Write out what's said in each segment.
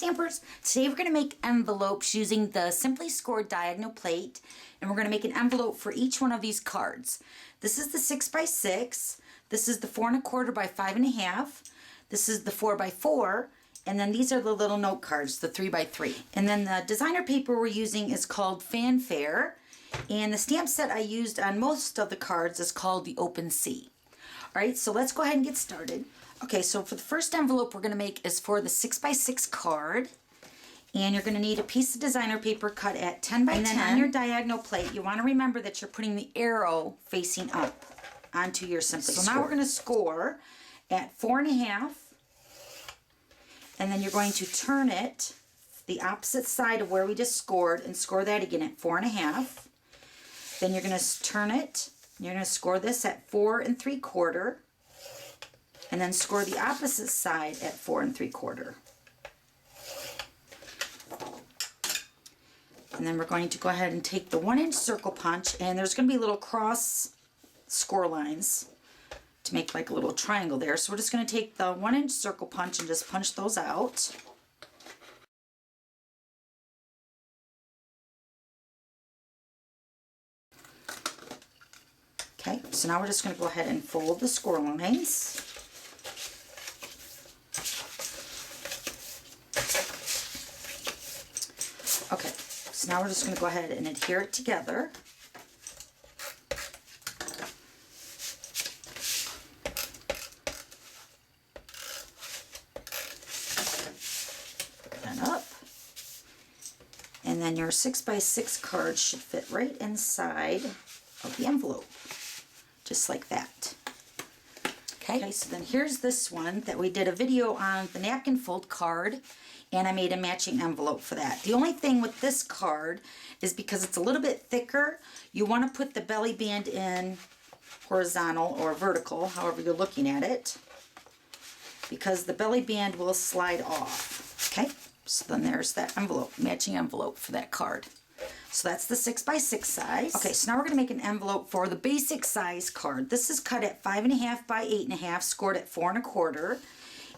Stampers! Today we're going to make envelopes using the Simply Scored diagonal plate, and we're going to make an envelope for each one of these cards. This is the 6x6, this is the 4 1/4 by 5 1/2, this is the 4 by 4, and then these are the little note cards, the 3 by 3. And then the designer paper we're using is called Fanfare, and the stamp set I used on most of the cards is called the Open Sea. Alright, so let's go ahead and get started. Okay, so for the first envelope we're going to make is for the 6x6 card. And you're going to need a piece of designer paper cut at 10 by 10. And then on your diagonal plate, you want to remember that you're putting the arrow facing up onto your Simply Scored. So now we're going to score at 4 1/2. And then you're going to turn it the opposite side of where we just scored and score that again at 4 1/2. Then you're going to turn it. You're going to score this at 4 3/4. And then score the opposite side at 4 3/4. And then we're going to go ahead and take the 1-inch circle punch, and there's going to be little cross score lines to make like a little triangle there. So we're just going to take the 1-inch circle punch and just punch those out. Okay, so now we're just going to go ahead and fold the score lines. Okay, so now we're just going to go ahead and adhere it together. Put that up. And then your 6x6 card should fit right inside of the envelope, just like that. Okay, so then here's this one that we did a video on the napkin fold card, and I made a matching envelope for that. The only thing with this card is because it's a little bit thicker, you want to put the belly band in horizontal or vertical, however you're looking at it, because the belly band will slide off. Okay, so then there's that envelope, matching envelope for that card. So that's the 6x6 size. Okay, so now we're going to make an envelope for the basic size card. This is cut at 5 1/2 by 8 1/2, scored at 4 1/4.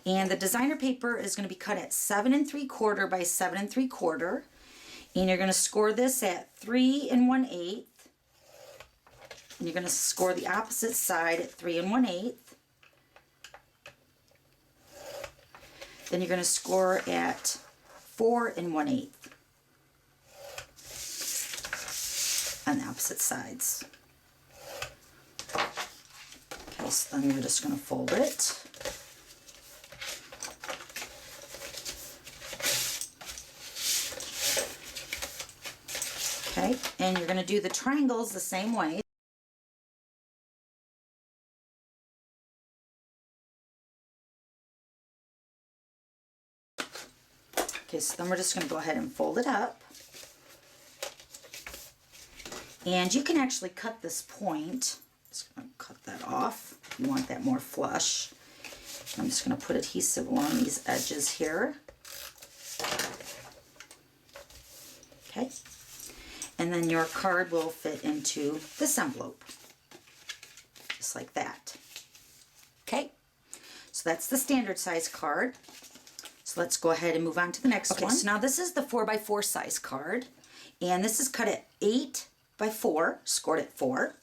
And the designer paper is going to be cut at 7 3/4 by 7 3/4. And you're going to score this at 3 1/8. And you're going to score the opposite side at 3 1/8. Then you're going to score at 4 1/8 on the opposite sides. Okay, so then you're just going to fold it. Okay, and you're going to do the triangles the same way. Okay, so then we're just going to go ahead and fold it up. And you can actually cut this point. Just going to cut that off if you want that more flush. I'm just going to put adhesive along these edges here. Okay. And then your card will fit into this envelope, just like that. Okay, so that's the standard size card. So let's go ahead and move on to the next one. Okay, so now this is the 4 by 4 size card, and this is cut at 8 by 4, scored at 4.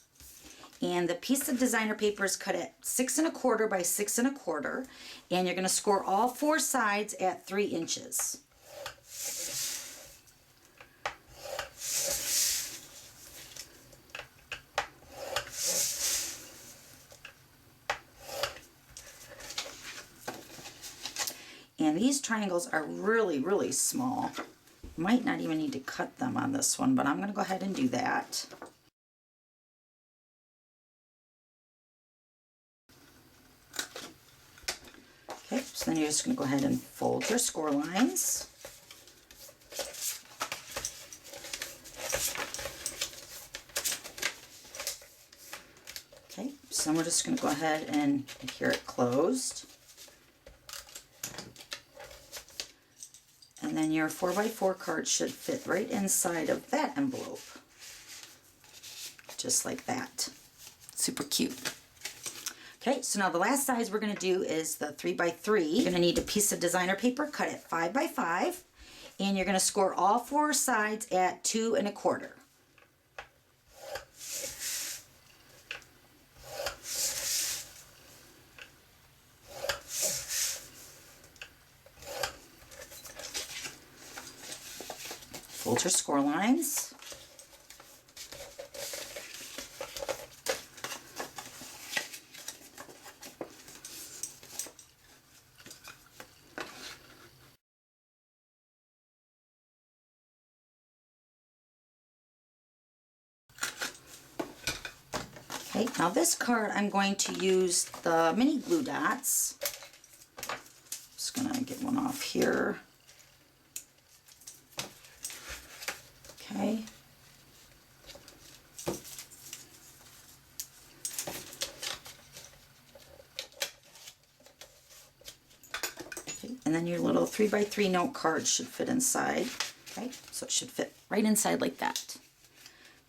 And the piece of designer paper is cut at 6 1/4 by 6 1/4, and you're going to score all 4 sides at 3 inches. And these triangles are really, really small. You might not even need to cut them on this one, but I'm going to go ahead and do that. Okay, so then you're just going to go ahead and fold your score lines. Okay, so we're just going to go ahead and adhere it closed. And then your 4 by 4 card should fit right inside of that envelope. Just like that. Super cute. Okay, so now the last size we're going to do is the 3x3. You're going to need a piece of designer paper, cut it 5x5, and you're going to score all 4 sides at 2 1/4. Fold your score lines. Okay, now this card I'm going to use the mini glue dots. Just gonna get one off here. Okay. And then your little 3x3 note card should fit inside. Okay, so it should fit right inside like that.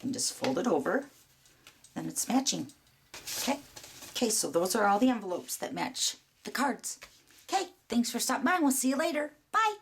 And just fold it over, then it's matching. Okay, okay, so those are all the envelopes that match the cards. Okay, thanks for stopping by. We'll see you later. Bye.